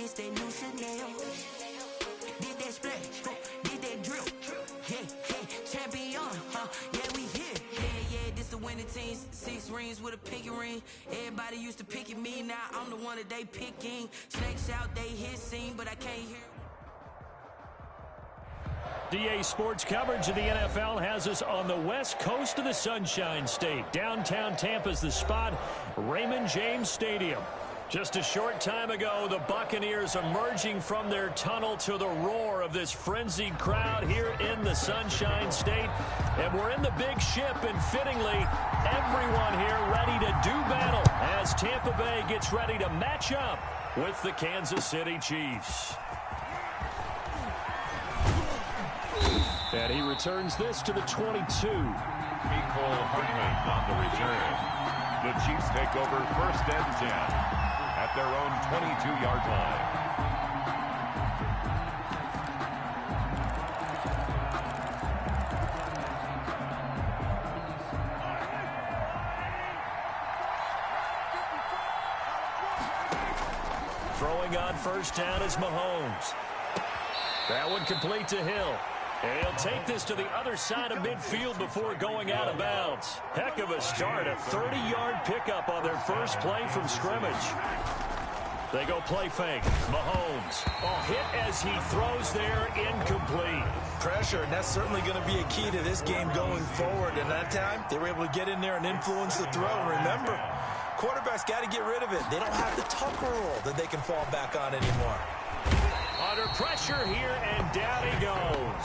this that new Chanel. Did that splash, did that drip. Champion, yeah, we here. Yeah, this the winning team. 6 rings with a pinky ring. Everybody used to pick at me, now I'm the one that they picking. Snakes out, they hissing, but I can't hear. DA Sports coverage of the NFL has us on the west coast of the Sunshine State. Downtown Tampa's the spot, Raymond James Stadium. Just a short time ago, the Buccaneers emerging from their tunnel to the roar of this frenzied crowd here in the Sunshine State. And we're in the big ship, and fittingly, everyone here ready to do battle as Tampa Bay gets ready to match up with the Kansas City Chiefs. And he returns this to the 22. Mecole Hardman on the return. The Chiefs take over 1st and 10 at their own 22-yard line. Throwing on 1st down is Mahomes. That one complete to Hill. And he'll take this to the other side of midfield before going out of bounds. Heck of a start, a 30-yard pickup on their first play from scrimmage. They go play fake. Mahomes. Hit as he throws there, incomplete. Pressure, and that's certainly going to be a key to this game going forward. And that time, they were able to get in there and influence the throw. And remember, quarterbacks got to get rid of it. They don't have the Tucker roll that they can fall back on anymore. Under pressure here, and down he goes.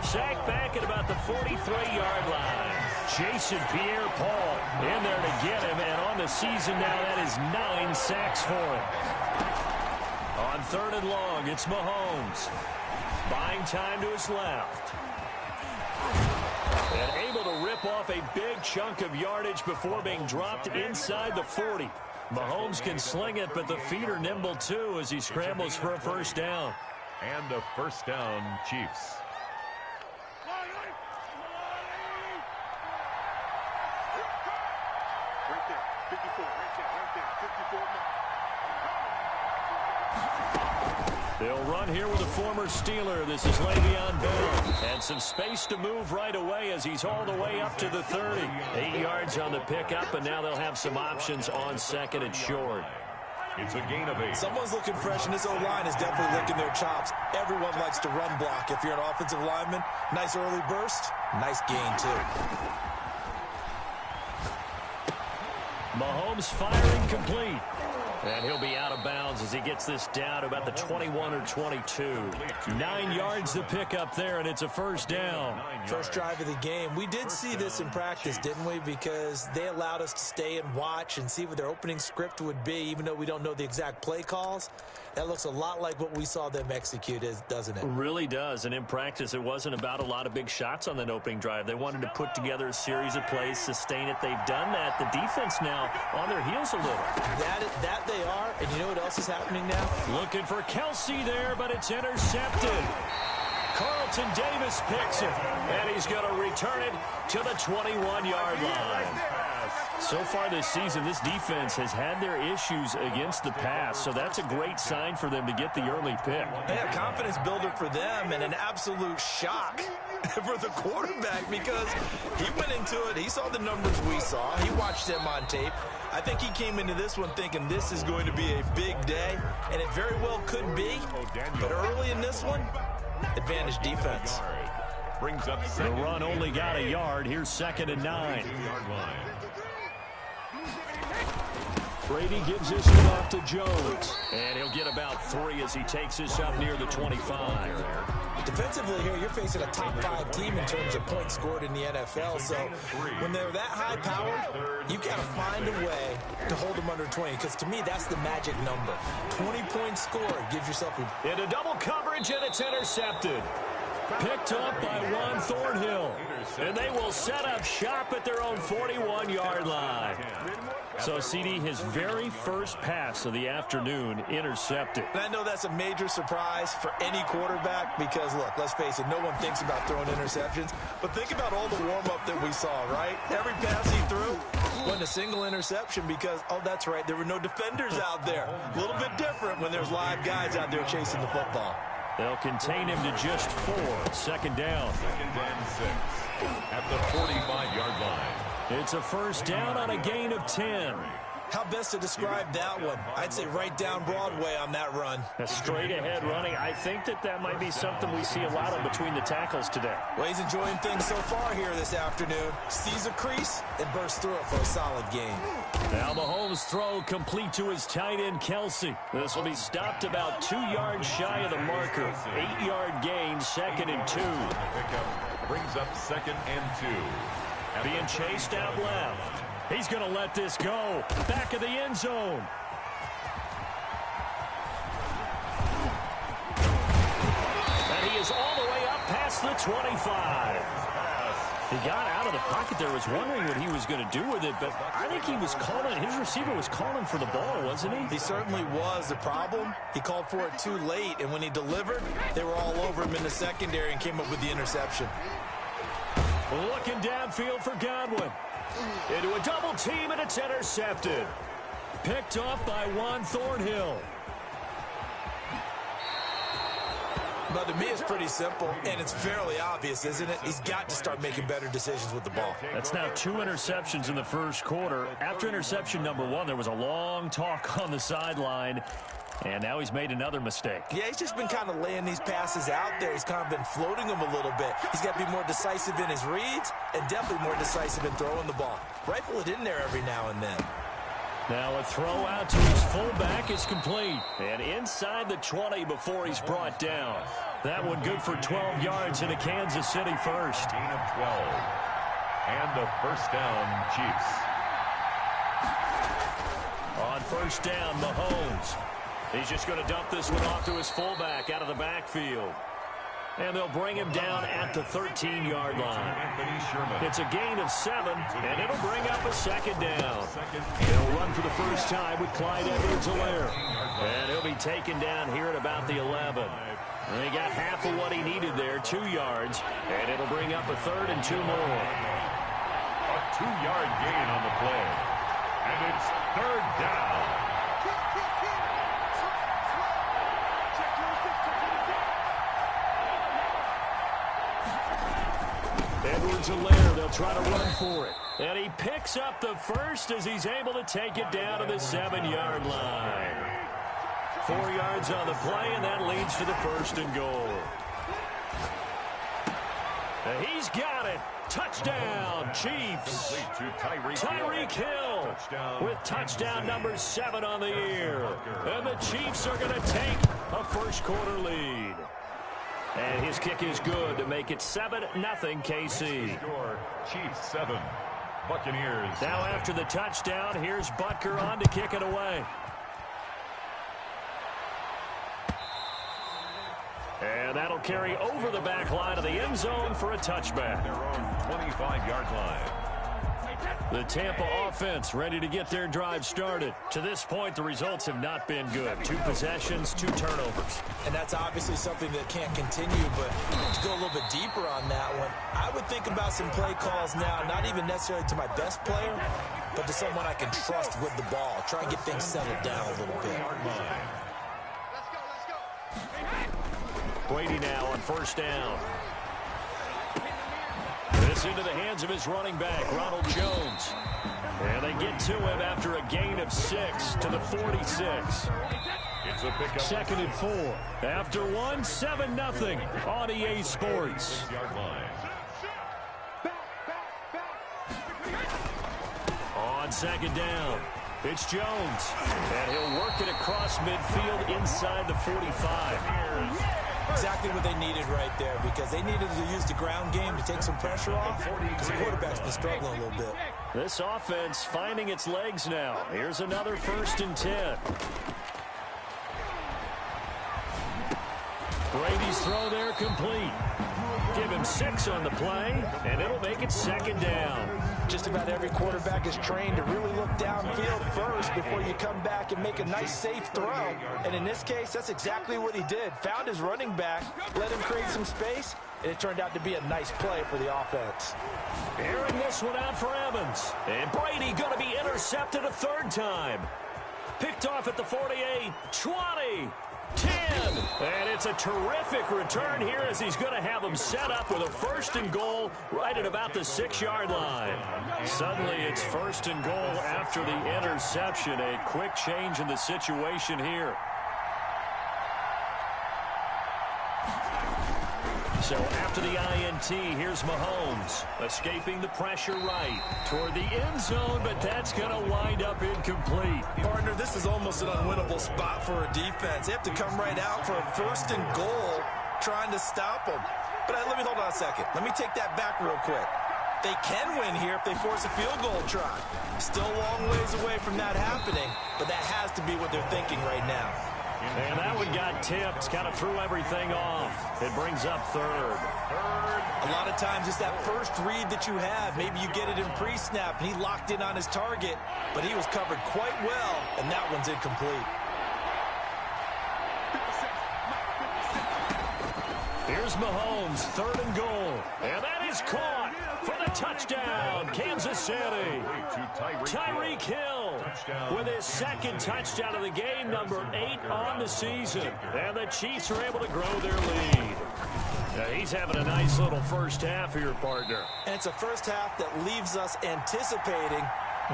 Sacked back at about the 43-yard line. Jason Pierre-Paul in there to get him, and on the season now, that is 9 sacks for him. On 3rd and long, it's Mahomes. Buying time to his left. And able to rip off a big chunk of yardage before being dropped inside the 40. Mahomes can sling it, but the feet are nimble too as he scrambles for a 1st down. And a 1st down, Chiefs. They'll run here with a former Steeler. This is Le'Veon Bell. And some space to move right away as he's all the way up to the 30. 8 yards on the pickup, and now they'll have some options on 2nd and short. It's a gain of 8. Someone's looking fresh, and this O-line is definitely licking their chops. Everyone likes to run block. If you're an offensive lineman, nice early burst, nice gain too. Mahomes firing complete. And he'll be out of bounds as he gets this down to about the 21 or 22. 9 yards to pick up there, and it's a 1st down. First drive of the game. We did see this in practice, didn't we? Because they allowed us to stay and watch and see what their opening script would be, even though we don't know the exact play calls. That looks a lot like what we saw them execute, doesn't it? It really does. And in practice, it wasn't about a lot of big shots on that opening drive. They wanted to put together a series of plays, sustain it. They've done that. The defense now on their heels a little. That they are. And you know what else is happening now? Looking for Kelsey there, but it's intercepted. Carlton Davis picks it, and he's going to return it to the 21-yard line. So far this season, this defense has had their issues against the pass, so that's a great sign for them to get the early pick. Yeah, confidence builder for them, and an absolute shock for the quarterback because he went into it. He saw the numbers we saw. He watched them on tape. I think he came into this one thinking this is going to be a big day, and it very well could be. But early in this one, advantage defense. Brings up the run only got a yard. Here's 2nd and 9. Brady gives this one off to Jones. And he'll get about 3 as he takes this up near the 25. Defensively here, you're facing a top 5 team in terms of points scored in the NFL. So when they're that high powered, you've got to find a way to hold them under 20. Because to me, that's the magic number. 20 points scored gives yourself into double coverage, and it's intercepted. Picked up by Juan Thornhill. And they will set up shop at their own 41-yard line. So, CD, his very first pass of the afternoon intercepted. And I know that's a major surprise for any quarterback because, look, let's face it, no one thinks about throwing interceptions. But think about all the warm-up that we saw, right? Every pass he threw, Wasn't a single interception because, oh, that's right, there were no defenders out there. A little bit different when there's live guys out there chasing the football. They'll contain him to just 4. Second down. 2nd and 6 at the 45-yard line. It's a first down on a gain of 10. How best to describe that one? I'd say right down Broadway on that run. A straight-ahead running. I think that might be something we see a lot of between the tackles today. Well, he's enjoying things so far here this afternoon. Sees a crease and bursts through it for a solid gain. Now Mahomes' throw complete to his tight end, Kelsey. This will be stopped about 2 yards shy of the marker. 8-yard gain, 2nd and 2. Pickup brings up 2nd and 2. Being chased out left. He's going to let this go. Back of the end zone. And he is all the way up past the 25. He got out of the pocket there, was wondering what he was going to do with it, but I think he was calling, his receiver was calling for the ball, wasn't he? He certainly was. The problem, he called for it too late, and when he delivered, they were all over him in the secondary and came up with the interception. Looking downfield for Godwin. Into a double team, and it's intercepted. Picked off by Juan Thornhill. But to me, it's pretty simple, and it's fairly obvious, isn't it? He's got to start making better decisions with the ball. That's now 2 interceptions in the first quarter. After interception number 1, there was a long talk on the sideline, and now he's made another mistake. Yeah, he's just been kind of laying these passes out there. He's kind of been floating them a little bit. He's got to be more decisive in his reads and definitely more decisive in throwing the ball. Rifle it in there every now and then. Now a throw out to his fullback is complete. And inside the 20 before he's brought down. That one good for 12 yards into Kansas City first. Gain of 12. And the first down, Chiefs. On first down, Mahomes. He's just going to dump this one off to his fullback out of the backfield. And they'll bring him down at the 13-yard line. It's a gain of 7, and it'll bring up a second down. They'll run for the first time with Clyde Edwards-Helaire. And he'll be taken down here at about the 11. And he got half of what he needed there, 2 yards. And it'll bring up a 3rd and 2 more. A 2-yard gain on the play. And it's 3rd down. Edwards-Helaire, they'll try to run for it. And he picks up the first as he's able to take it down to the 7-yard line. 4 yards on the play, and that leads to the 1st and goal. And he's got it. Touchdown, Chiefs. Tyreek Hill with touchdown number 7 on the year. And the Chiefs are going to take a first-quarter lead. And his kick is good to make it 7-0 KC. Chiefs 7, Buccaneers. Now after the touchdown, here's Butker on to kick it away. And that'll carry over the back line of the end zone for a touchback. Their own 25-yard line. The Tampa offense ready to get their drive started. To this point, the results have not been good. 2 possessions, 2 turnovers. And that's obviously something that can't continue, but to go a little bit deeper on that one, I would think about some play calls now, not even necessarily to my best player, but to someone I can trust with the ball. Try and get things settled down a little bit. Brady now on first down. This into the hands of his running back, Ronald Jones. And they get to him after a gain of 6 to the 46. It's a pickup. 2nd and 4. After 1, 7-0 on EA Sports. On 2nd down, it's Jones. And he'll work it across midfield inside the 45. Exactly what they needed right there, because they needed to use the ground game to take some pressure off, because the quarterback's been struggling a little bit. This offense finding its legs now. Here's another 1st and 10. Brady's throw there complete. Give him 6 on the play, and it'll make it 2nd down. Just about every quarterback is trained to really look downfield first before you come back and make a nice, safe throw. And in this case, that's exactly what he did. Found his running back, let him create some space, and it turned out to be a nice play for the offense. Airing this one out for Evans. And Brady going to be intercepted a third time. Picked off at the 48, 20, 10. And it's a terrific return here as he's going to have them set up with a 1st and goal right at about the 6-yard line. Suddenly it's 1st and goal after the interception. A quick change in the situation here. So after the INT, here's Mahomes escaping the pressure right toward the end zone, but that's going to wind up incomplete. Partner, this is almost an unwinnable spot for a defense. They have to come right out for a 1st and goal trying to stop them. But let me hold on a second. Let me take that back real quick. They can win here if they force a field goal try. Still a long ways away from that happening, but that has to be what they're thinking right now. And that one got tipped, kind of threw everything off. It brings up 3rd. A lot of times it's that first read that you have. Maybe you get it in pre-snap, and he locked in on his target, but he was covered quite well, and that one's incomplete. Here's Mahomes, 3rd and goal. And that is caught for the touchdown, Kansas City. Tyreek Hill with his 2nd touchdown of the game, number 8 on the season. And the Chiefs are able to grow their lead. Now he's having a nice little first half here, partner. And it's a first half that leaves us anticipating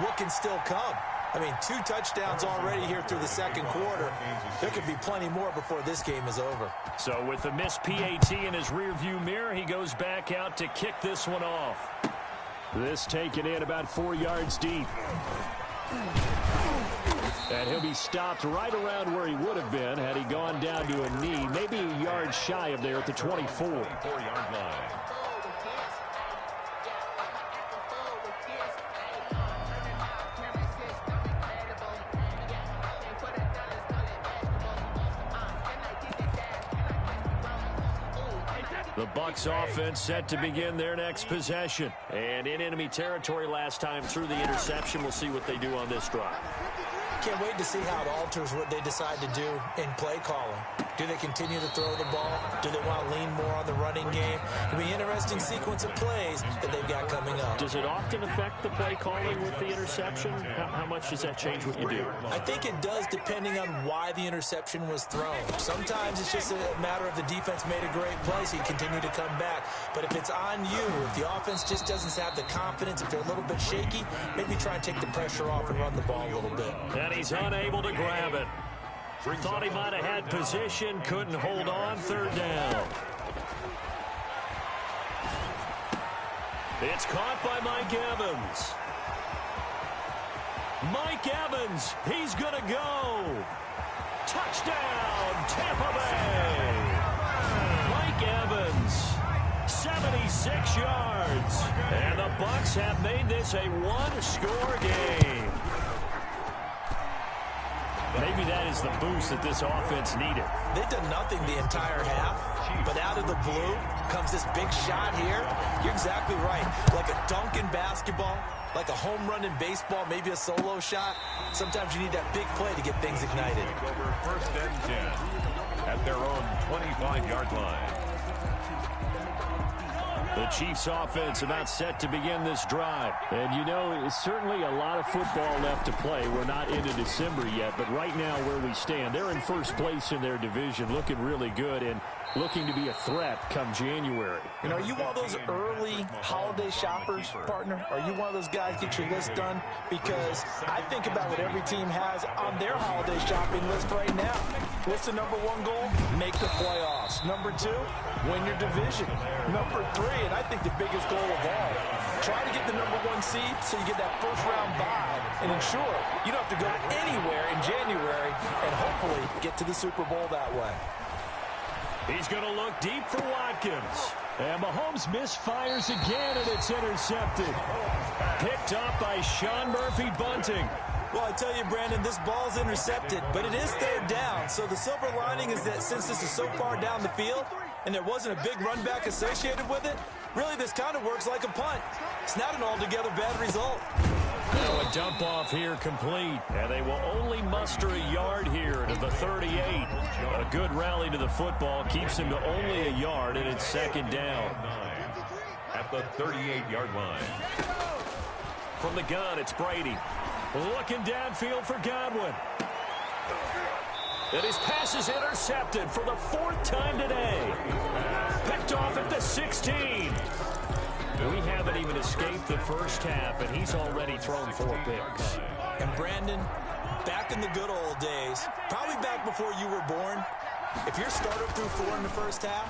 what can still come. I mean, 2 touchdowns already here through the 2nd quarter. There could be plenty more before this game is over. So with the missed PAT in his rearview mirror, he goes back out to kick this one off. This taken in about 4 yards deep. And he'll be stopped right around where he would have been had he gone down to a knee, maybe a yard shy of there at the 24. 4-yard line. The Bucs offense set to begin their next possession. And in enemy territory last time through the interception. We'll see what they do on this drive. Can't wait to see how it alters what they decide to do in play calling. Do they continue to throw the ball? Do they want to lean more on the running game? It'll be an interesting sequence of plays that they've got coming up. Does it often affect the play calling with the interception? How much does that change what you do? I think it does depending on why the interception was thrown. Sometimes it's just a matter of the defense made a great play, so you continue to come back. But if it's on you, if the offense just doesn't have the confidence, if they're a little bit shaky, maybe try and take the pressure off and run the ball a little bit. And he's unable to grab it. Thought he might have had position, couldn't hold on, 3rd down. It's caught by Mike Evans. Mike Evans, he's going to go. Touchdown, Tampa Bay. Mike Evans, 76 yards. And the Bucs have made this a 1-score game. Maybe that is the boost that this offense needed. They've done nothing the entire half, but out of the blue comes this big shot here. You're exactly right. Like a dunk in basketball, like a home run in baseball, maybe a solo shot. Sometimes you need that big play to get things ignited. Over 1st and 10 at their own 25-yard line. The Chiefs offense about set to begin this drive. And you know, it's certainly a lot of football left to play. We're not into December yet, but right now where we stand, they're in 1st place in their division, looking really good and looking to be a threat come January. You know, are you one of those early holiday shoppers, partner? Are you one of those guys get your list done? Because I think about what every team has on their holiday shopping list right now. What's the number 1 goal? Make the playoffs. Number 2, win your division. Number 3, and I think the biggest goal of all, try to get the number 1 seed so you get that 1st round bye and ensure you don't have to go anywhere in January and hopefully get to the Super Bowl that way. He's going to look deep for Watkins. And Mahomes misfires again, and it's intercepted. Picked up by Sean Murphy Bunting. Well, I tell you, Brandon, this ball's intercepted, but it is 3rd down. So the silver lining is that since this is so far down the field and there wasn't a big run back associated with it, really this kind of works like a punt. It's not an altogether bad result. Now a dump off here complete, and they will only muster a yard here to the 38. A good rally to the football keeps him to only a yard, and it's second down. At the 38-yard line. From the gun, it's Brady. Looking downfield for Godwin. And his pass is intercepted for the 4th time today. Picked off at the 16. We haven't even escaped the first half, and he's already thrown 4 picks. And Brandon, back in the good old days, probably back before you were born, if your starter threw 4 in the first half,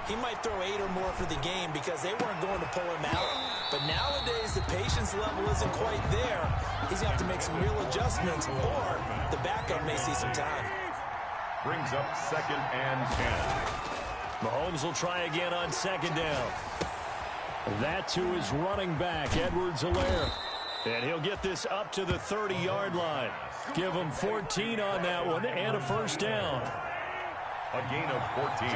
he might throw 8 or more for the game because they weren't going to pull him out. But nowadays, the patience level isn't quite there. He's going to have to make some real adjustments, or the backup may see some time. Brings up 2nd and 10. Mahomes will try again on 2nd down. That to his running back, Edwards-Helaire. And he'll get this up to the 30-yard line. Give him 14 on that one and a first down. A gain of 14.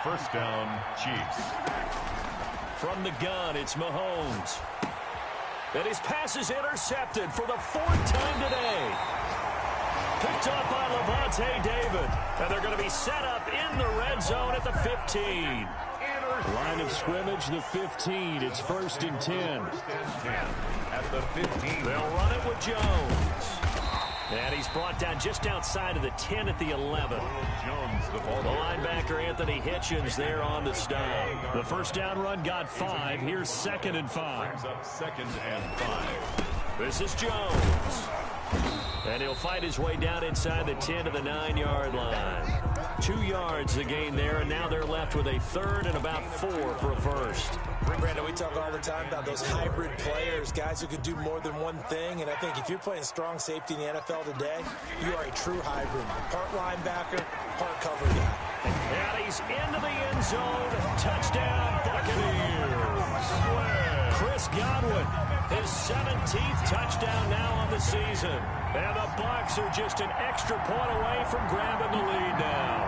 First down, Chiefs. From the gun, it's Mahomes. And his pass is intercepted for the 4th time today. Picked up by Levante David. And they're going to be set up in the red zone at the 15. Line of scrimmage, the 15. It's 1st and 10. At the 15. They'll run it with Jones. And he's brought down just outside of the 10 at the 11. Jones, the linebacker Anthony Hitchens there on the stop. The first down run got 5. Here's 2nd and 5. Brings up 2nd and 5. This is Jones. And he'll fight his way down inside the 10 to the 9-yard line. 2 yards the gain there, and now they're left with a 3rd and about 4 for a first. Brandon, we talk all the time about those hybrid players, guys who can do more than one thing, and I think if you're playing strong safety in the NFL today, you are a true hybrid. Part linebacker, part cover guy. And he's into the end zone. Touchdown, Buccaneers. Chris Godwin, his 17th touchdown now on the season. And the Bucs are just an extra point away from grabbing the lead now.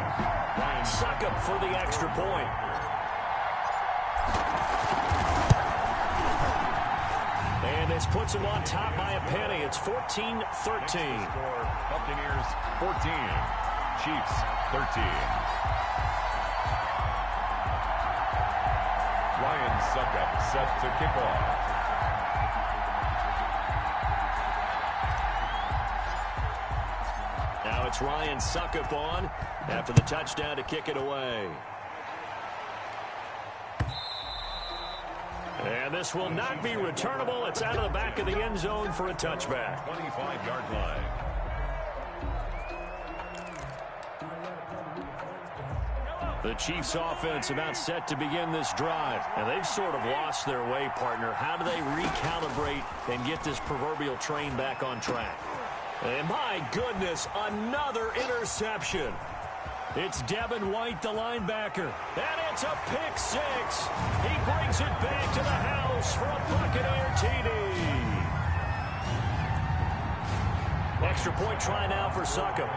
Ryan Succop for the extra point. And this puts him on top by a penny. It's 14-13. Buccaneers 14. Chiefs 13. Ryan Succop set to kick off. Now it's Ryan Succop on after the touchdown to kick it away. And this will not be returnable. It's out of the back of the end zone for a touchback. 25-yard line. The Chiefs offense about set to begin this drive. And they've sort of lost their way, partner. How do they recalibrate and get this proverbial train back on track? And my goodness, another interception. It's Devin White, the linebacker. And it's a pick 6. He brings it back to the house for a Buccaneer TD. Extra point try now for Succop.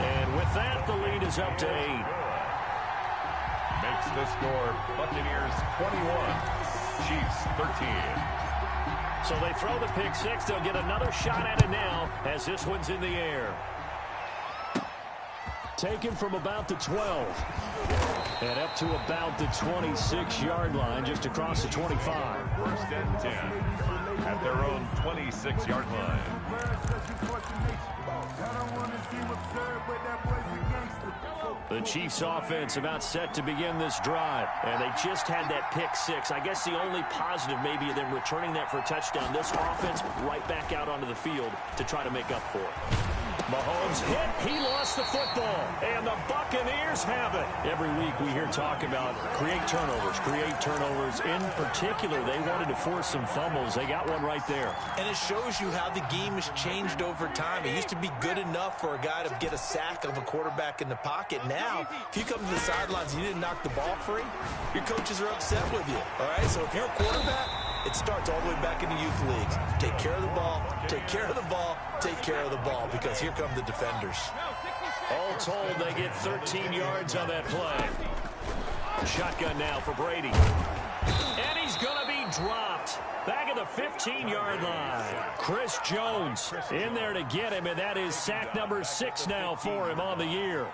And with that, the lead is up to 8. Makes the score Buccaneers 21. Chiefs 13. So they throw the pick 6. They'll get another shot at it now as this one's in the air. Taken from about the 12. And up to about the 26-yard line, just across the 25. 1st and 10 at their own 26-yard line. The Chiefs offense about set to begin this drive. And they just had that pick 6. I guess the only positive maybe of them returning that for a touchdown. This offense right back out onto the field to try to make up for it. Mahomes hit. He lost the football. And the Buccaneers have it. Every week we hear talk about create turnovers. In particular, they wanted to force some fumbles. They got one right there. And it shows you how the game has changed over time. It used to be good enough for a guy to get a sack of a quarterback in the pocket. Now, if you come to the sidelines and you didn't knock the ball free, your coaches are upset with you. All right? So if you're a quarterback, it starts all the way back in the youth leagues. Take care of the ball, take care of the ball, take care of the ball, because here come the defenders. All told, they get 13 yards on that play. Shotgun now for Brady. And he's going to be dropped. Back at the 15-yard line. Chris Jones in there to get him, and that is sack number 6 now for him on the year.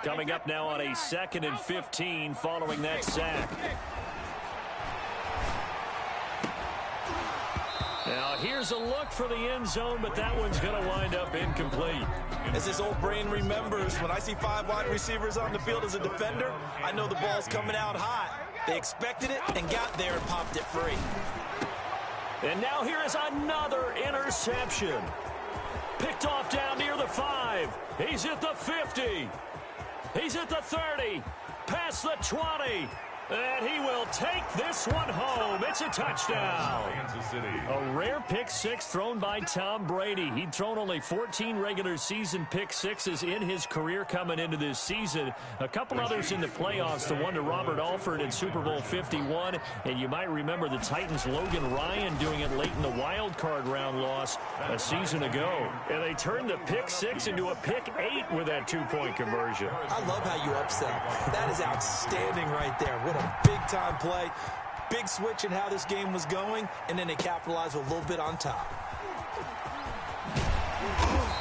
Coming up now on a 2nd and 15 following that sack. Now here's a look for the end zone, but that one's going to wind up incomplete. As his old brain remembers, when I see 5 wide receivers on the field as a defender, I know the ball's coming out hot. They expected it and got there and popped it free. And now here is another interception. Picked off down near the 5. He's at the 50. He's at the 30. Past the 20. And he will take this one home. It's a touchdown. Kansas City. A rare pick 6 thrown by Tom Brady. He'd thrown only 14 regular season pick 6s in his career coming into this season. A couple others in the playoffs, the one to Robert Alford in Super Bowl 51. And you might remember the Titans' Logan Ryan doing it late in the wild card round loss a season ago. And they turned the pick 6 into a pick 8 with that 2-point conversion. I love how you upset. That is outstanding right there. What a big-time play. Big switch in how this game was going, and then they capitalized a little bit on top.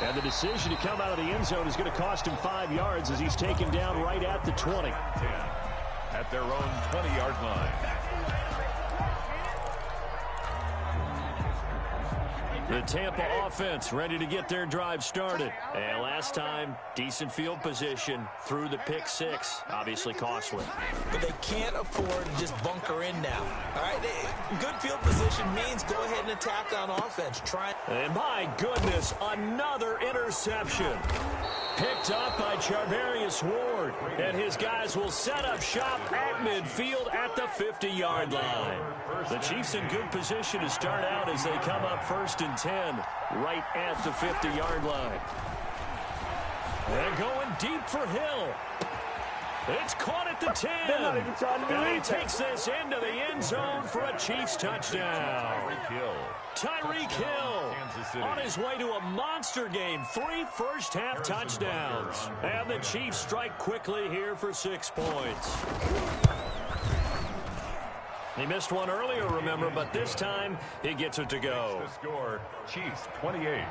And the decision to come out of the end zone is going to cost him 5 yards as he's taken down right at the 20. 10 at their own 20-yard line. The Tampa offense ready to get their drive started. And last time, decent field position through the pick 6. Obviously costly. But they can't afford to just bunker in now. All right, good field position means go ahead and attack on offense. And my goodness, another interception. Picked up by Charvarius Ward. And his guys will set up shop at midfield at the 50-yard line. The Chiefs in good position to start out as they come up 1st and 10 right at the 50-yard line. They're going deep for Hill. It's caught at the 10. And he takes this into the end zone for a Chiefs touchdown. Tyreek Hill on his way to a monster game. 3 first-half touchdowns. And the Chiefs strike quickly here for 6 points. He missed one earlier, remember, but this time he gets it to go. The score, Chiefs 28,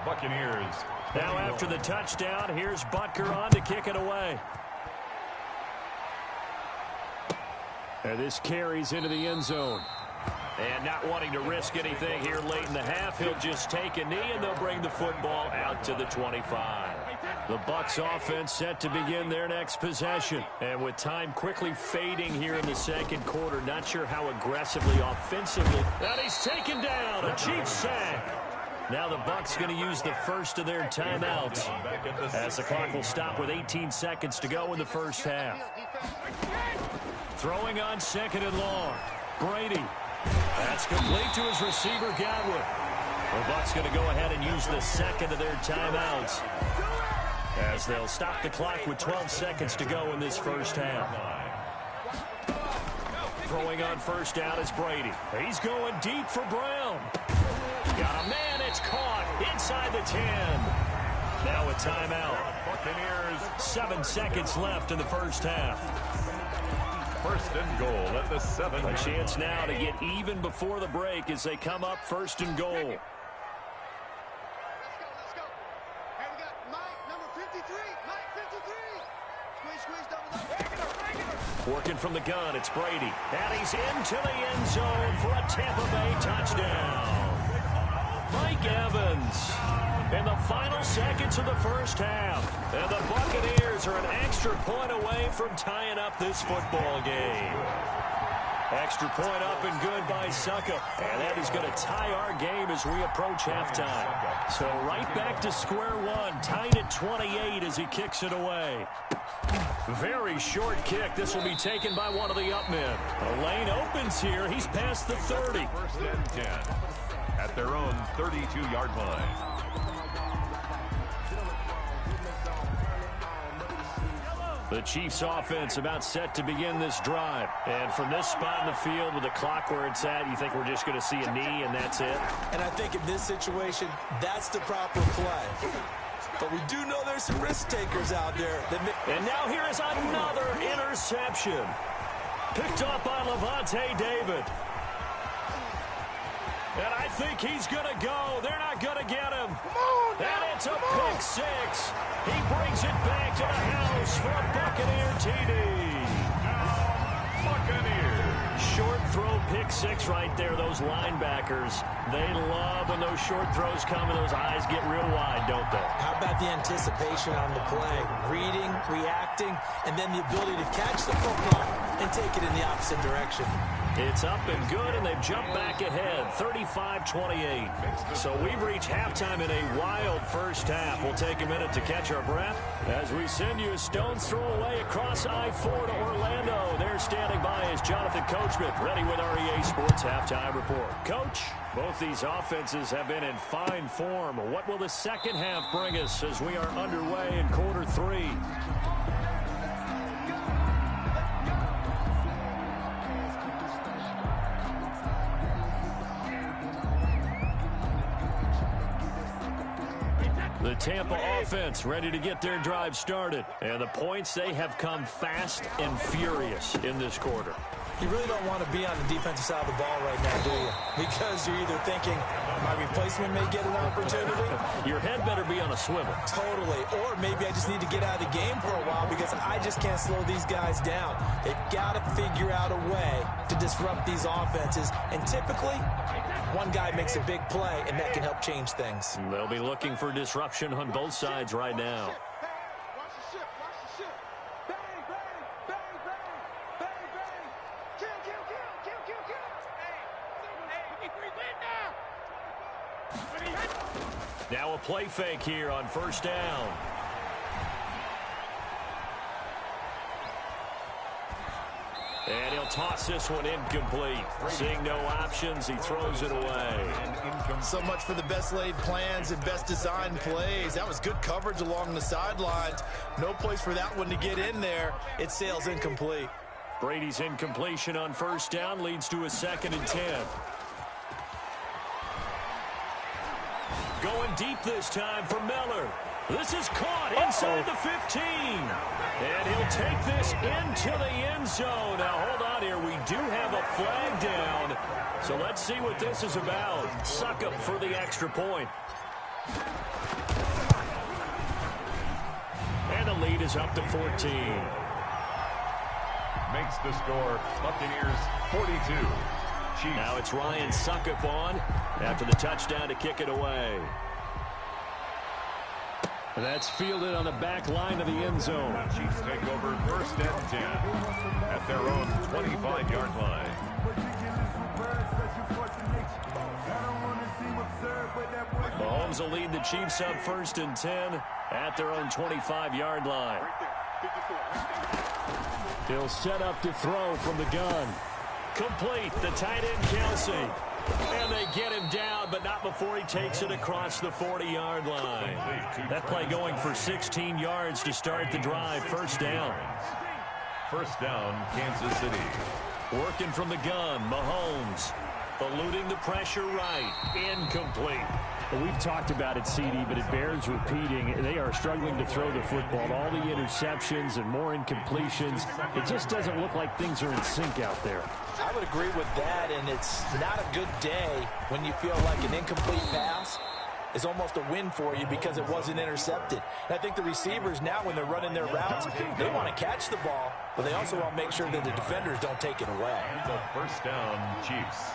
Buccaneers 21. Now after the touchdown, here's Butker on to kick it away. And this carries into the end zone. And not wanting to risk anything here late in the half, he'll just take a knee and they'll bring the football out to the 25. The Bucs offense set to begin their next possession. And with time quickly fading here in the second quarter, not sure how aggressively, offensively. And he's taken down, a Chiefs sack. Now the Bucs going to use the first of their timeouts as the clock will stop with 18 seconds to go in the first half. Throwing on 2nd and long. Brady. That's complete to his receiver, Godwin. The Bucs going to go ahead and use the second of their timeouts as they'll stop the clock with 12 seconds to go in this first half. Throwing on 1st down is Brady. He's going deep for Brown. Got a man, it's caught inside the 10. Now a timeout. Buccaneers 7 seconds left in the first half. 1st and goal at the 7. A chance now to get even before the break as they come up 1st and goal. Working from the gun, it's Brady. And he's into the end zone for a Tampa Bay touchdown. Mike Evans in the final seconds of the first half. And the Buccaneers are an extra point away from tying up this football game. Extra point up and good by Succa. And that is going to tie our game as we approach halftime. So right back to square one, tied at 28 as he kicks it away. Very short kick. This will be taken by one of the up men. The lane opens here. He's past the 30. 1st and 10 at their own 32-yard line. The Chiefs offense about set to begin this drive. And from this spot in the field with the clock where it's at, you think we're just going to see a knee and that's it? And I think in this situation, that's the proper play. But we do know there's some risk takers out there. And now here is another interception. Picked up by Levante David. And I think he's going to go. They're not going to get him. And it's a pick six. He brings it back to the house for a Buccaneer TD. Buccaneers. Short throw pick six right there. Those linebackers, they love when those short throws come and those eyes get real wide, don't they? How about the anticipation on the play? Reading, reacting, and then the ability to catch the football and take it in the opposite direction. It's up and good, and they've jumped back ahead, 35-28. So we've reached halftime in a wild first half. We'll take a minute to catch our breath as we send you a stone's throw away across I-4 to Orlando. There standing by is Jonathan Coachman, ready with our EA Sports Halftime Report. Coach, both these offenses have been in fine form. What will the second half bring us as we are underway in quarter three? The Tampa offense ready to get their drive started. And the points, they have come fast and furious in this quarter. You really don't want to be on the defensive side of the ball right now, do you? Because you're either thinking, my replacement may get an opportunity. Your head better be on a swivel. Totally. Or maybe I just need to get out of the game for a while because I just can't slow these guys down. They've got to figure out a way to disrupt these offenses. And typically, one guy makes a big play, and that can help change things. They'll be looking for disruption on both sides right now. Now a play fake here on first down. And he'll toss this one incomplete. Seeing no options, he throws it away. So much for the best laid plans and best designed plays. That was good coverage along the sidelines. No place for that one to get in there. It sails incomplete. Brady's incompletion on first down leads to a 2nd and 10. Going deep this time for Miller. This is caught inside the 15. And he'll take this into the end zone. Now, hold on here. We do have a flag down. So let's see what this is about. Succop for the extra point. And the lead is up to 14. Makes the score Buccaneers 42. Chiefs. Now it's Ryan Succop on after the touchdown to kick it away. That's fielded on the back line of the end zone. The Chiefs take over 1st and 10 at their own 25-yard line. Mahomes will lead the Chiefs up 1st and 10 at their own 25-yard line. He'll set up to throw from the gun. Complete, the tight end Kelsey. And they get him down, but not before he takes it across the 40-yard line. That play going for 16 yards to start the drive. First down. First down, Kansas City. Working from the gun, Mahomes. Eluding the pressure right. Incomplete. Well, we've talked about it, CD, but it bears repeating. They are struggling to throw the football. All the interceptions and more incompletions. It just doesn't look like things are in sync out there. I would agree with that, and it's not a good day when you feel like an incomplete pass is almost a win for you because it wasn't intercepted. And I think the receivers now, when they're running their routes, they want to catch the ball, but they also want to make sure that the defenders don't take it away. The first down, Chiefs.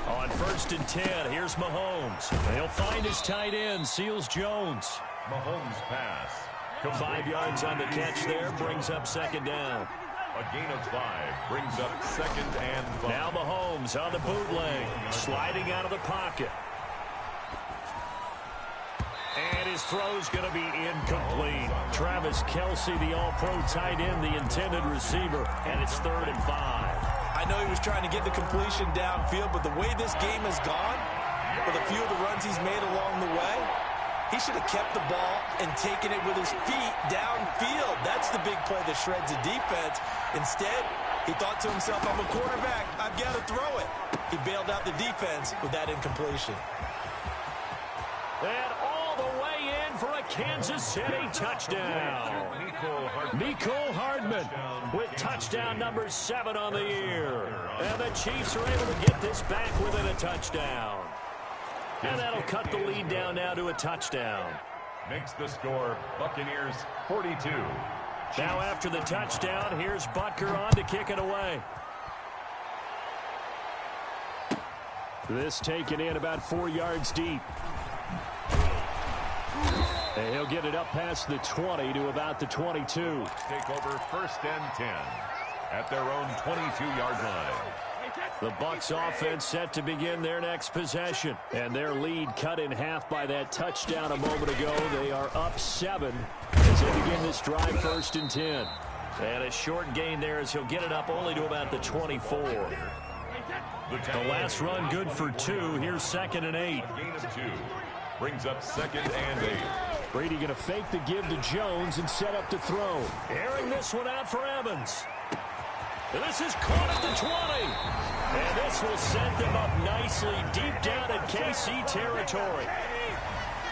On 1st and 10, here's Mahomes. He'll find his tight end, Seals Jones. Mahomes pass. 5 yards on the catch there, brings up 2nd down. A gain of 5 brings up 2nd and 5. Now Mahomes on the bootleg, sliding out of the pocket. And his throw's going to be incomplete. Travis Kelce, the all-pro tight end, the intended receiver, and it's 3rd and 5. I know he was trying to get the completion downfield, but the way this game has gone, with a few of the runs he's made along the way, he should have kept the ball and taken it with his feet downfield. That's the big play that shreds the defense. Instead, he thought to himself, I'm a quarterback. I've got to throw it. He bailed out the defense with that incompletion. And all the way in for a Kansas City touchdown. Mecole Hardman with touchdown number 7 on the year. And the Chiefs are able to get this back within a touchdown. And that'll cut the lead down now to a touchdown. Makes the score Buccaneers 42. Now after the touchdown, here's Butker on to kick it away. This taken in about 4 yards deep. And he'll get it up past the 20 to about the 22. Take over 1st and 10 at their own 22-yard line. The Bucs offense set to begin their next possession. And their lead cut in half by that touchdown a moment ago. They are up 7 as they begin this drive 1st and 10. And a short gain there as he'll get it up only to about the 24. The last run good for 2. Here's 2nd and 8. Gain of 2. Brings up 2nd and 8. Brady going to fake the give to Jones and set up to throw. Airing this one out for Evans. This is caught at the 20. And this will set them up nicely deep down in KC territory.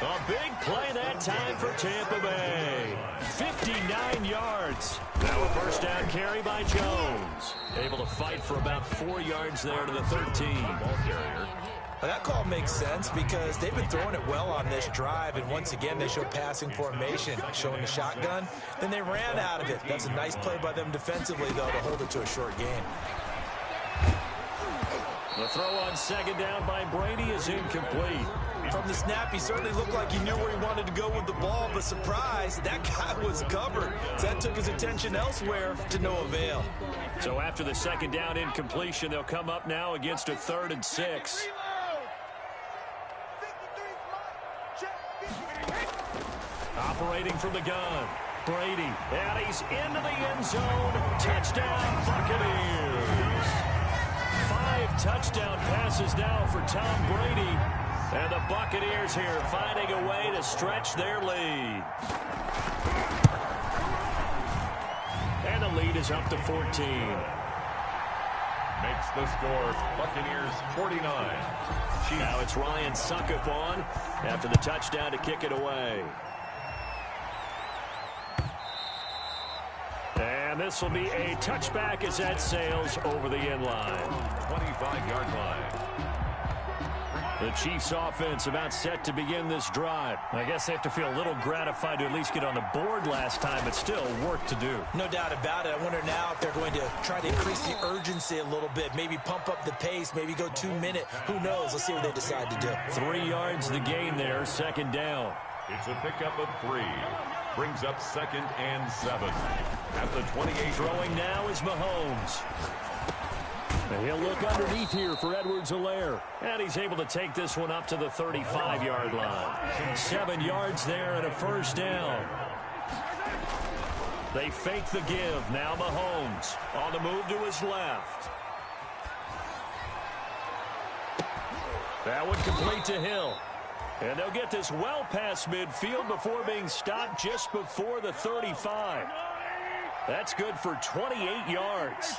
A big play that time for Tampa Bay. 59 yards. Now a 1st down carry by Jones. Able to fight for about 4 yards there to the 13. Ball carrier. Well, that call makes sense because they've been throwing it well on this drive, and once again they show passing formation, showing the shotgun. Then they ran out of it. That's a nice play by them defensively, though, to hold it to a short gain. The throw on 2nd down by Brady is incomplete. From the snap, he certainly looked like he knew where he wanted to go with the ball, but surprise, that guy was covered. So that took his attention elsewhere to no avail. So after the 2nd down incompletion, they'll come up now against a 3rd and 6. Operating from the gun, Brady, and he's into the end zone. Touchdown, Buccaneers. 5 touchdown passes now for Tom Brady. And the Buccaneers here finding a way to stretch their lead. And the lead is up to 14. Makes the score Buccaneers 49. Now it's Ryan Suckup on after the touchdown to kick it away. And this will be a touchback as that sails over the end line. 25-yard line. The Chiefs offense about set to begin this drive. I guess they have to feel a little gratified to at least get on the board last time, but still work to do. No doubt about it. I wonder now if they're going to try to increase the urgency a little bit, maybe pump up the pace, maybe go 2-minute. Who knows? Let's see what they decide to do. 3 yards the gain there, 2nd down. It's a pickup of 3. Brings up 2nd and 7 at the 28. Throwing now is Mahomes. And he'll look underneath here for Edwards-Helaire. And he's able to take this one up to the 35-yard line. 7 yards there and a 1st down. They fake the give. Now Mahomes on the move to his left. That one complete to Hill. And they'll get this well past midfield before being stopped just before the 35. That's good for 28 yards.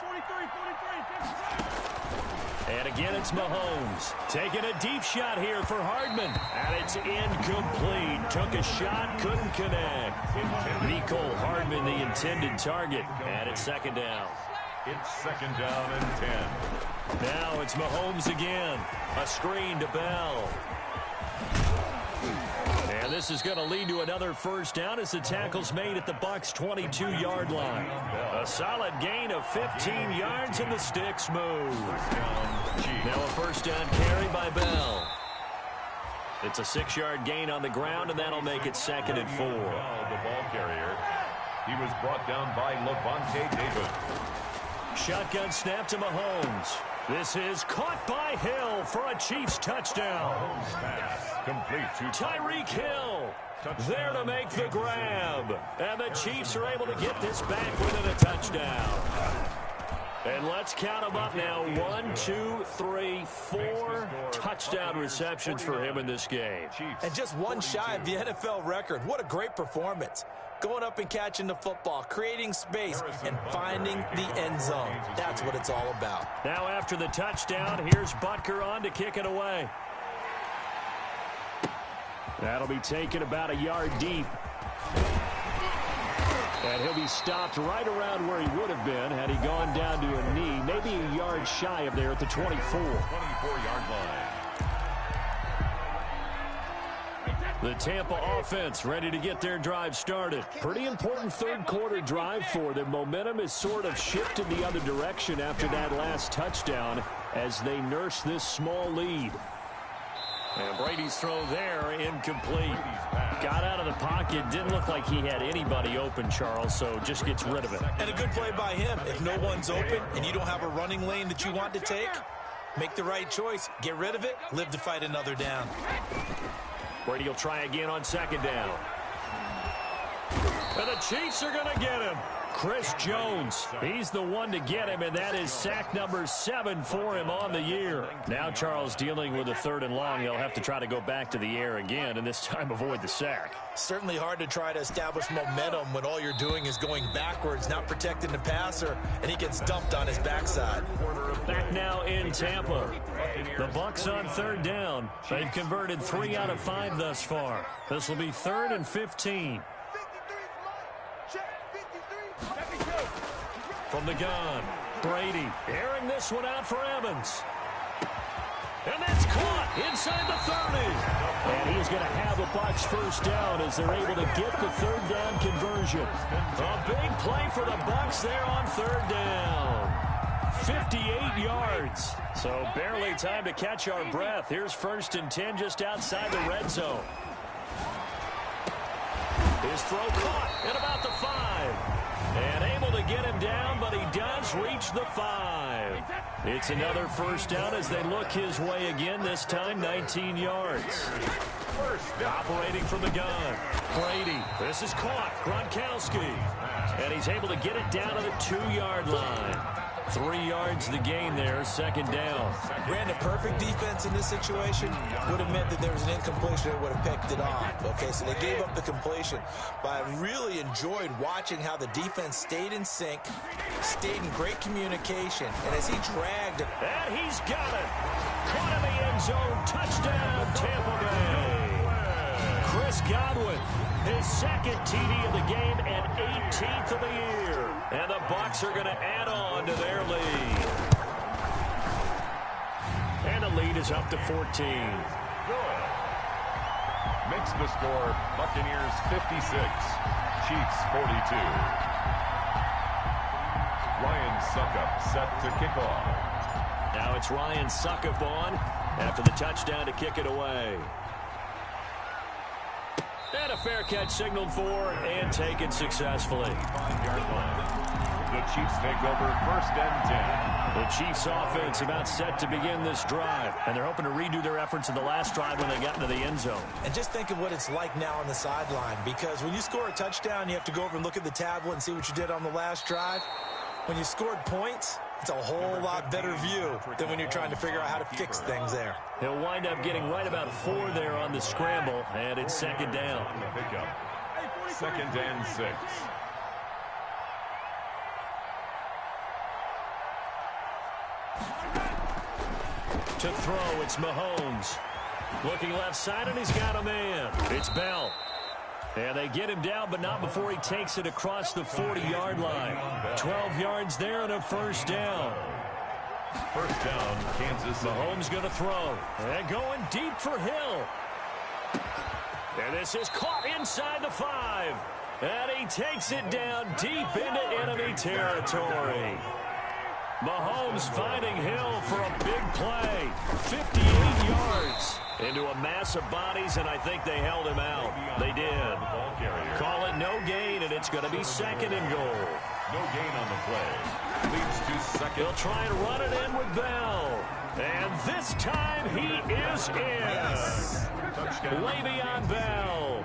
And again, it's Mahomes taking a deep shot here for Hardman. And it's incomplete. Took a shot, couldn't connect. Mecole Hardman, the intended target. And it's 2nd down. It's 2nd down and 10. Now it's Mahomes again. A screen to Bell. And this is going to lead to another 1st down as the tackle's made at the Bucs' 22-yard line. A solid gain of 15 yards and the sticks move. Now a 1st down carry by Bell. It's a 6-yard gain on the ground, and that'll make it 2nd and 4. The ball carrier, he was brought down by Levante David. Shotgun snap to Mahomes. This is caught by Hill for a Chiefs touchdown. Pass complete to Tyreek Hill there to make the grab. And the Chiefs are able to get this back within a touchdown. And let's count them up now. 1, 2, 3, 4 touchdown receptions for him in this game. And just one shy of the NFL record. What a great performance. Going up and catching the football, creating space, and finding the end zone. That's what it's all about. Now after the touchdown, here's Butker on to kick it away. That'll be taken about a yard deep. And he'll be stopped right around where he would have been had he gone down to a knee, maybe a yard shy of there at the 24. 24-yard line. The Tampa offense ready to get their drive started. Pretty important third-quarter drive for them. Momentum is sort of shifted the other direction after that last touchdown as they nurse this small lead. And Brady's throw there, incomplete. Got out of the pocket, didn't look like he had anybody open, Charles, so just gets rid of it. And a good play by him. If no one's open and you don't have a running lane that you want to take, make the right choice. Get rid of it, live to fight another down. Brady will try again on second down. And the Chiefs are going to get him. Chris Jones, he's the one to get him, and that is sack number 7 for him on the year. Now Charles dealing with a 3rd and long. They'll have to try to go back to the air again, and this time avoid the sack. Certainly hard to try to establish momentum when all you're doing is going backwards, not protecting the passer, and he gets dumped on his backside. Back now in Tampa. The Bucs on 3rd down. They've converted 3 out of 5 thus far. This will be 3rd and 15. From the gun, Brady airing this one out for Evans. And that's caught inside the 30. And he's going to have the Bucs first down as they're able to get the 3rd down conversion. A big play for the Bucs there on 3rd down. 58 yards. So barely time to catch our breath. Here's 1st and 10 just outside the red zone. His throw caught at about the 5. And able to get him down, but he does reach the 5. It's another first down as they look his way again, this time 19 yards. Operating from the gun, Brady. This is caught, Gronkowski. And he's able to get it down to the 2-yard line. 3 yards the gain there, 2nd down. Brandon, perfect defense in this situation would have meant that there was an incompletion that would have picked it off. Okay, so they gave up the completion. But I really enjoyed watching how the defense stayed in sync, stayed in great communication, and as he dragged it. And he's got it. Caught in the end zone. Touchdown, Tampa Bay. Chris Godwin, his 2nd TD of the game and 18th of the year. And the Bucs are going to add on to their lead. And the lead is up to 14. Good. Makes the score Buccaneers 56, Chiefs 42. Ryan Suckup set to kick off. Now it's Ryan Suckup on after the touchdown to kick it away. And a fair catch signaled for and taken successfully. 5-yard line. The Chiefs take over 1st and 10. The Chiefs offense about set to begin this drive. And they're hoping to redo their efforts in the last drive when they got into the end zone. And just think of what it's like now on the sideline, because when you score a touchdown, you have to go over and look at the tablet and see what you did on the last drive. When you scored points, it's a whole lot better view than when you're trying to figure out how to fix things there. He'll wind up getting right about 4 there on the scramble, and it's 2nd down. Pickup. 2nd and 6. To throw, it's Mahomes. Looking left side, and he's got a man. It's Bell. And they get him down, but not before he takes it across the 40-yard line. 12 yards there and a first down. First down, Kansas City. Mahomes going to throw. And going deep for Hill. And this is caught inside the 5. And he takes it down deep into enemy territory. Mahomes finding Hill for a big play. 58 yards into a mass of bodies, and I think they held him out. They did. Call it no gain, and it's going to be 2nd and goal. No gain on the play. Leads to 2nd. They'll try and run it in with Bell. And this time he is in. Le'Veon Bell.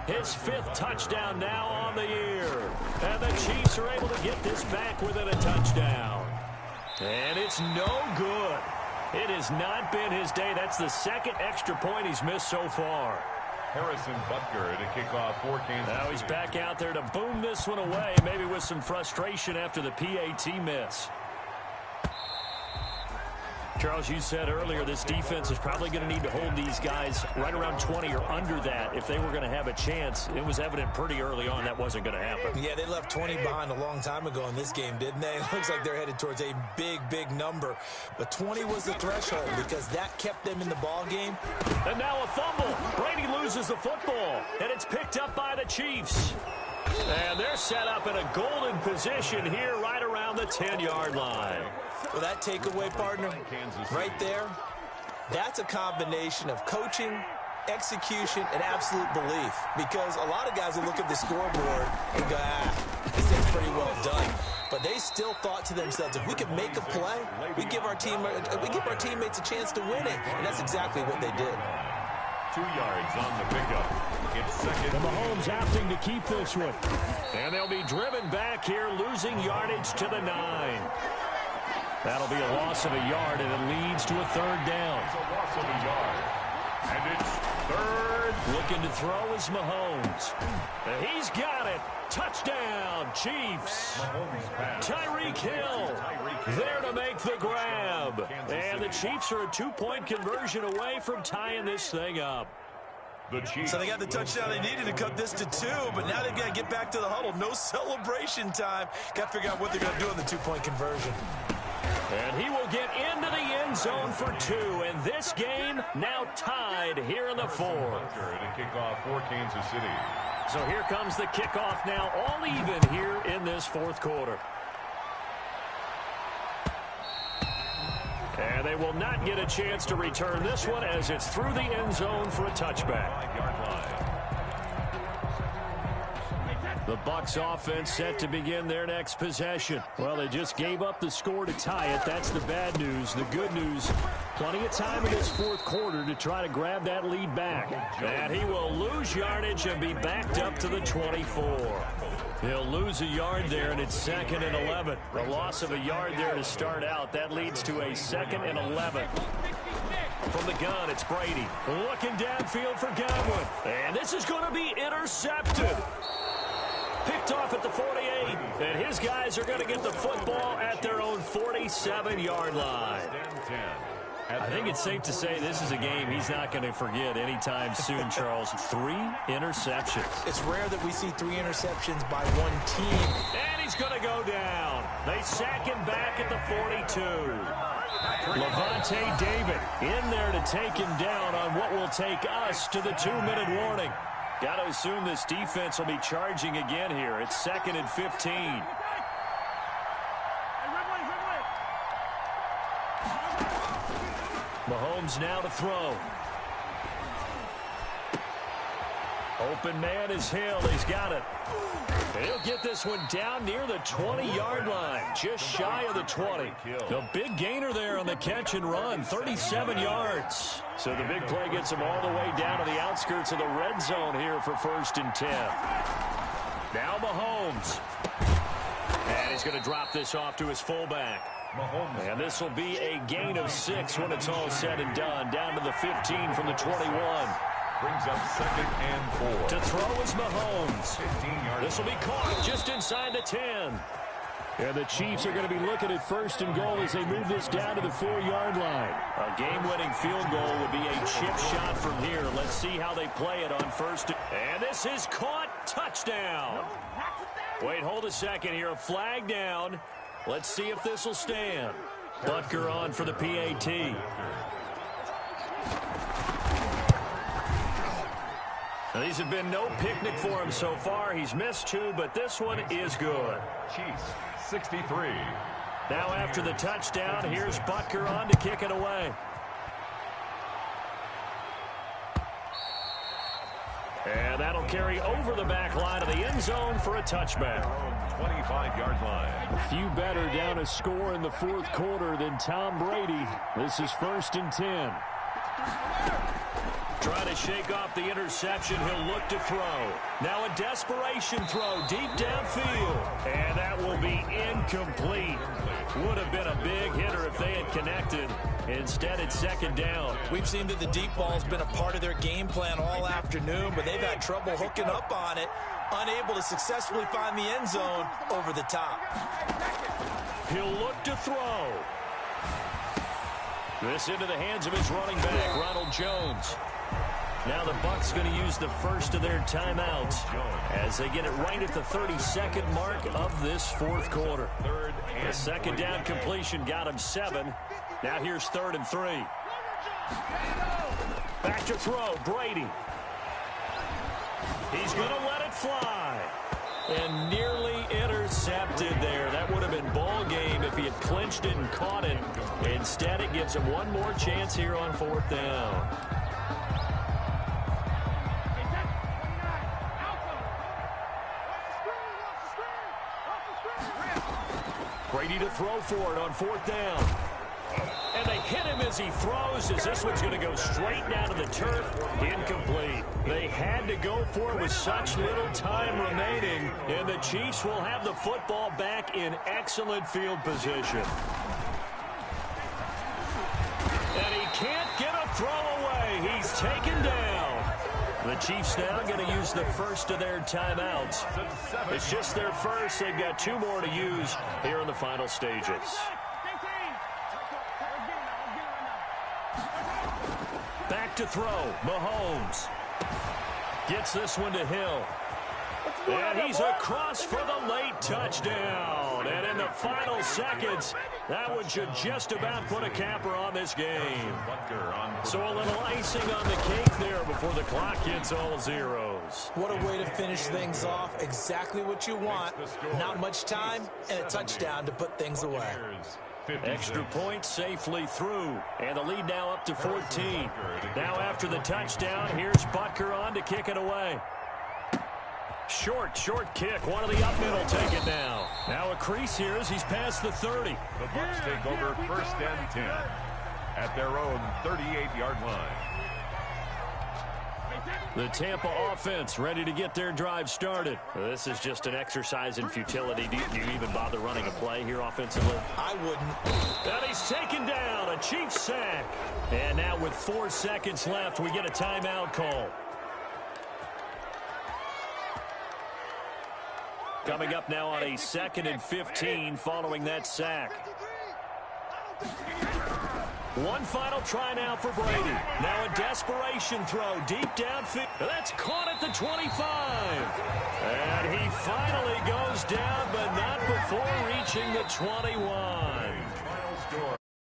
His 5th touchdown now on the year. And the Chiefs are able to get this back within a touchdown. And it's no good. It has not been his day. That's the 2nd extra point he's missed so far. Harrison Butker to kick off for Kansas City. Now he's back out there to boom this one away, maybe with some frustration after the PAT miss. Charles, you said earlier this defense is probably going to need to hold these guys right around 20 or under that if they were going to have a chance. It was evident pretty early on that wasn't going to happen. Yeah, they left 20 behind a long time ago in this game, didn't they? It looks like they're headed towards a big, big number. But 20 was the threshold because that kept them in the ball game. And now a fumble. Brady loses the football, and it's picked up by the Chiefs. And they're set up in a golden position here right around the 10-yard line. Well, that takeaway, partner, right there, that's a combination of coaching, execution, and absolute belief. Because a lot of guys will look at the scoreboard and go, this thing's pretty well done. But they still thought to themselves, if we could make a play, we give our teammates a chance to win it. And that's exactly what they did. 2 yards on the pickup. It's second. And Mahomes opting to keep this one. And they'll be driven back here, losing yardage to the 9. That'll be a loss of a yard, and it leads to a third down. It's a loss of a yard. And it's third. Looking to throw is Mahomes. And he's got it. Touchdown, Chiefs. Tyreek Hill there to make the grab. And the Chiefs are a 2-point conversion away from tying this thing up. So they got the touchdown they needed to cut this to 2, but now they've got to get back to the huddle. No celebration time. Got to figure out what they're going to do in the 2-point conversion. And he will get into the end zone for 2. And this game now tied here in the 4th. To kick off for Kansas City. So here comes the kickoff now, all even here in this 4th quarter. And they will not get a chance to return this one as it's through the end zone for a touchback. 5-yard line. The Bucs offense set to begin their next possession. Well, they just gave up the score to tie it. That's the bad news. The good news, plenty of time in this 4th quarter to try to grab that lead back. And he will lose yardage and be backed up to the 24. He'll lose a yard there, and it's 2nd and 11. A loss of a yard there to start out. That leads to a 2nd and 11. From the gun, it's Brady. Looking downfield for Godwin. And this is going to be intercepted. Picked off at the 48, and his guys are going to get the football at their own 47-yard line. I think it's safe to say this is a game he's not going to forget anytime soon, Charles. 3 interceptions. It's rare that we see 3 interceptions by one team. And he's going to go down. They sack him back at the 42. Levante David in there to take him down on what will take us to the 2-minute warning. Got to assume this defense will be charging again here. It's 2nd and 15. Mahomes now to throw. Open man is Hill. He's got it. He'll get this one down near the 20-yard line, just shy of the 20. A big gainer there on the catch and run, 37 yards. So the big play gets him all the way down to the outskirts of the red zone here for 1st and 10. Now Mahomes. And he's going to drop this off to his fullback. And this will be a gain of 6 when it's all said and done, down to the 15 from the 21. Brings up 2nd and 4. To throw is Mahomes. This will be caught just inside the 10. And the Chiefs are going to be looking at 1st and goal as they move this down to the 4-yard line. A game-winning field goal would be a chip shot from here. Let's see how they play it on 1st. And this is caught. Touchdown. Wait, hold a second here. A flag down. Let's see if this will stand. Butker on for the PAT. Now, these have been no picnic for him so far. He's missed 2, but this one is good. Chiefs, 63. Now after the touchdown, here's Butker on to kick it away. And that'll carry over the back line of the end zone for a touchback. 25-yard line. A few better down a score in the 4th quarter than Tom Brady. This is 1st and 10. Trying to shake off the interception. He'll look to throw. Now a desperation throw deep downfield. And that will be incomplete. Would have been a big hitter if they had connected. Instead, it's 2nd down. We've seen that the deep ball's been a part of their game plan all afternoon, but they've had trouble hooking up on it, unable to successfully find the end zone over the top. He'll look to throw. This into the hands of his running back, Ronald Jones. Now the Bucs going to use the first of their timeouts as they get it right at the 32nd mark of this fourth quarter. The second down completion got him 7. Now here's 3rd and 3. Back to throw, Brady. He's going to let it fly. And nearly intercepted there. That would have been ball game if he had clinched it and caught it. Instead, it gives him one more chance here on 4th down. Brady to throw for it on 4th down. And they hit him as he throws, as this one's going to go straight down to the turf. Incomplete. They had to go for it with such little time remaining, and the Chiefs will have the football back in excellent field position. And he can't get a throw away. He's taken down. The Chiefs now going to use the first of their timeouts. It's just their first. They've got 2 more to use here in the final stages. Back to throw, Mahomes. Gets this one to Hill. And he's across for the late touchdown. And in the final seconds, that one should just about put a capper on this game. So a little icing on the cake there before the clock hits all zeros. What a way to finish things off. Exactly what you want. Not much time and a touchdown to put things away. Extra point safely through. And the lead now up to 14. Now after the touchdown, here's Butker on to kick it away. Short kick. One of the up middle take it now. Now a crease here as he's past the 30. The Bucs take over 1st and 10 at their own 38-yard line. The Tampa offense ready to get their drive started. This is just an exercise in futility. Do you even bother running a play here offensively? I wouldn't. And he's taken down. A Chiefs sack. And now with 4 seconds left, we get a timeout call. Coming up now on a 2nd and 15 following that sack. One final try now for Brady. Now a desperation throw deep downfield. That's caught at the 25. And he finally goes down, but not before reaching the 21.